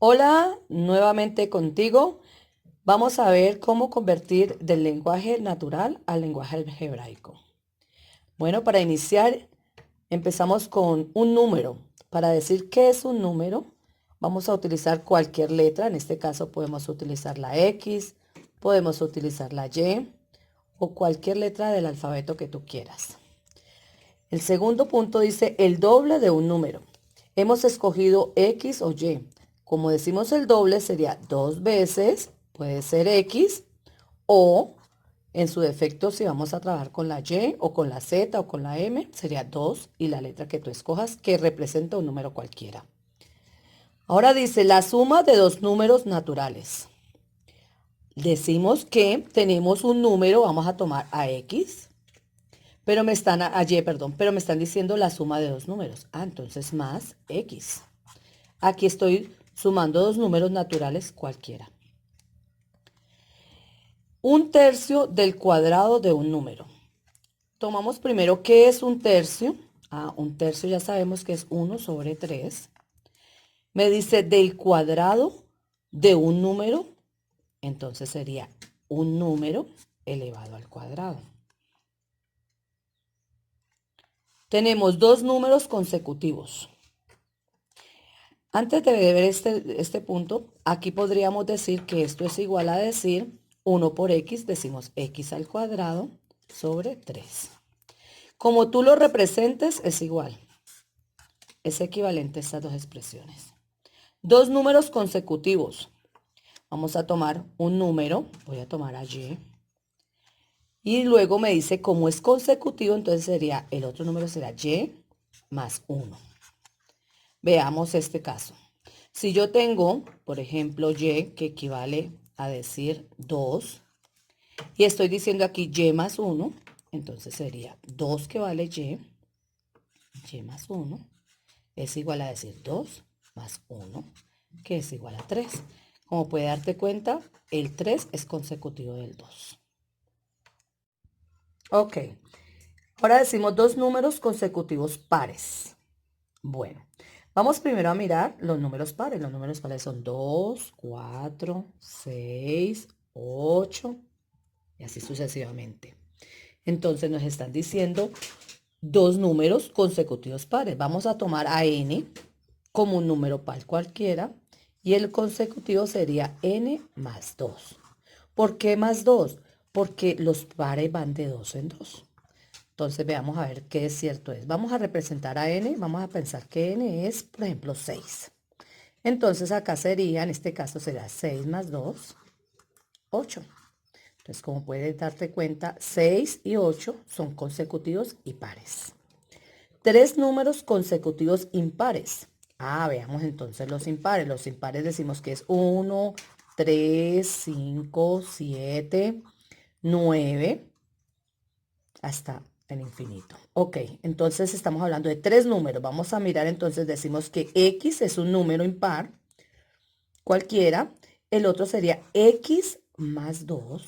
Hola, nuevamente contigo. Vamos a ver cómo convertir del lenguaje natural al lenguaje algebraico. Bueno, para iniciar, empezamos con un número. Para decir qué es un número, vamos a utilizar cualquier letra. En este caso podemos utilizar la X, podemos utilizar la Y o cualquier letra del alfabeto que tú quieras. El segundo punto dice el doble de un número. Hemos escogido X o Y. Como decimos el doble sería dos veces, puede ser X o en su defecto si vamos a trabajar con la Y o con la Z o con la M sería 2 y la letra que tú escojas que representa un número cualquiera. Ahora dice la suma de dos números naturales. Decimos que tenemos un número, vamos a tomar a X. Pero me están, perdón, pero me están diciendo la suma de dos números. Entonces más X. Aquí estoy sumando dos números naturales cualquiera. Un tercio del cuadrado de un número. Tomamos primero qué es un tercio. Un tercio ya sabemos que es 1/3. Me dice del cuadrado de un número. Entonces sería un número elevado al cuadrado. Tenemos dos números consecutivos. Antes de ver este punto, aquí podríamos decir que esto es igual a decir 1 por x, decimos x al cuadrado sobre 3. Como tú lo representes, es igual. Es equivalente a estas dos expresiones. Dos números consecutivos. Vamos a tomar un número, voy a tomar a y. Y luego me dice cómo es consecutivo, entonces sería, el otro número será y más 1. Veamos este caso. Si yo tengo, por ejemplo, y que equivale a decir 2, y estoy diciendo aquí y más 1, entonces sería 2 que vale y más 1, es igual a decir 2 más 1, que es igual a 3. Como puede darte cuenta, el 3 es consecutivo del 2. Ok, ahora decimos dos números consecutivos pares. Bueno, vamos primero a mirar los números pares. Los números pares son 2, 4, 6, 8 y así sucesivamente. Entonces nos están diciendo dos números consecutivos pares. Vamos a tomar a n como un número par cualquiera y el consecutivo sería n más 2. ¿Por qué más 2? Porque los pares van de 2 en 2. Entonces veamos a ver qué es cierto es. Vamos a representar a n, vamos a pensar que n es, por ejemplo, 6. Entonces acá sería, en este caso será 6 más 2, 8. Entonces como puedes darte cuenta, 6 y 8 son consecutivos y pares. Tres números consecutivos impares. Veamos entonces los impares. Los impares decimos que es 1, 3, 5, 7, 9, hasta el infinito. Ok, entonces estamos hablando de tres números. Vamos a mirar entonces, decimos que x es un número impar, cualquiera. El otro sería x más 2.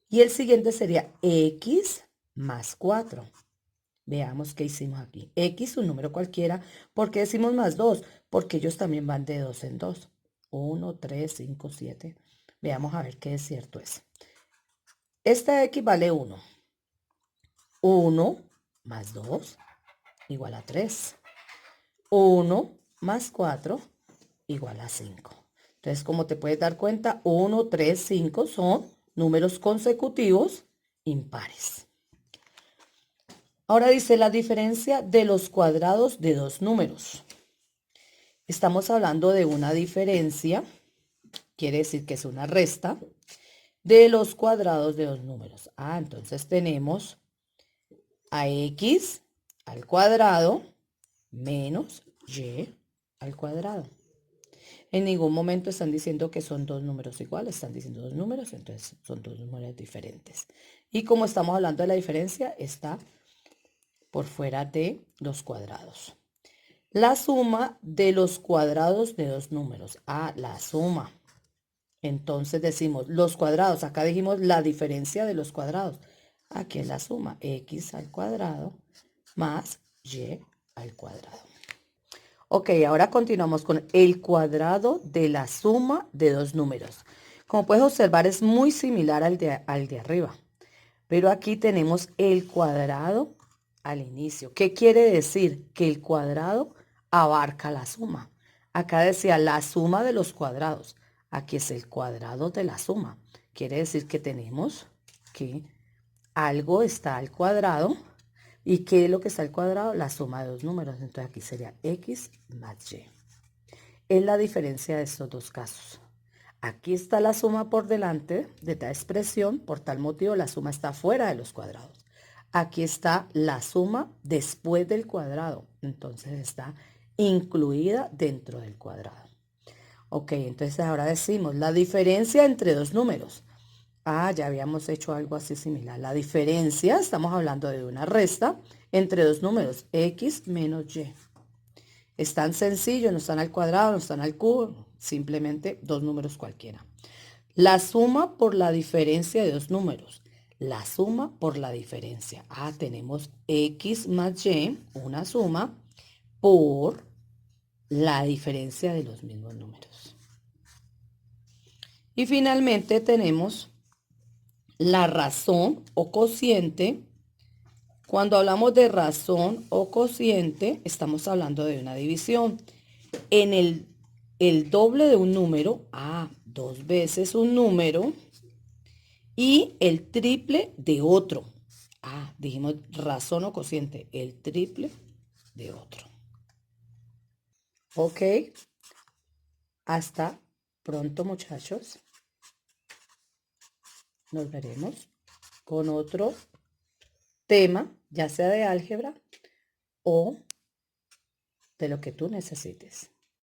Y el siguiente sería x más 4. Veamos qué hicimos aquí. X, un número cualquiera. ¿Por qué decimos más 2? Porque ellos también van de 2 en 2. 1, 3, 5, 7. Veamos a ver qué es cierto es. Esta X vale 1. 1 más 2 igual a 3. 1 más 4 igual a 5. Entonces, como te puedes dar cuenta, 1, 3, 5 son números consecutivos impares. Ahora dice la diferencia de los cuadrados de dos números. Estamos hablando de una diferencia, quiere decir que es una resta, de los cuadrados de dos números. Entonces tenemos a x al cuadrado menos y al cuadrado. En ningún momento están diciendo que son dos números iguales, están diciendo dos números, entonces son dos números diferentes. Y como estamos hablando de la diferencia, está por fuera de los cuadrados. La suma de los cuadrados de dos números. La suma. Entonces decimos los cuadrados. Acá dijimos la diferencia de los cuadrados. Aquí es la suma. X al cuadrado más y al cuadrado. Ok, ahora continuamos con el cuadrado de la suma de dos números. Como puedes observar, es muy similar al de arriba, pero aquí tenemos el cuadrado al inicio. ¿Qué quiere decir? Que el cuadrado abarca la suma. Acá decía la suma de los cuadrados. Aquí es el cuadrado de la suma. Quiere decir que tenemos que algo está al cuadrado. ¿Y qué es lo que está al cuadrado? La suma de dos números. Entonces aquí sería x más y. Es la diferencia de estos dos casos. Aquí está la suma por delante de tal expresión, por tal motivo la suma está fuera de los cuadrados. Aquí está la suma después del cuadrado, entonces está incluida dentro del cuadrado. Ok, entonces ahora decimos la diferencia entre dos números. Ah, ya habíamos hecho algo así similar. La diferencia, estamos hablando de una resta entre dos números, x menos y. Es tan sencillo, no están al cuadrado, no están al cubo, simplemente dos números cualquiera. La suma por la diferencia de dos números. La suma por la diferencia. Ah, tenemos x más y, una suma, por la diferencia de los mismos números. Y finalmente tenemos la razón o cociente. Cuando hablamos de razón o cociente, estamos hablando de una división. En el doble de un número, dos veces un número, y el triple de otro. Dijimos razón o cociente, el triple de otro. Ok, hasta pronto muchachos. Nos veremos con otro tema, ya sea de álgebra o de lo que tú necesites.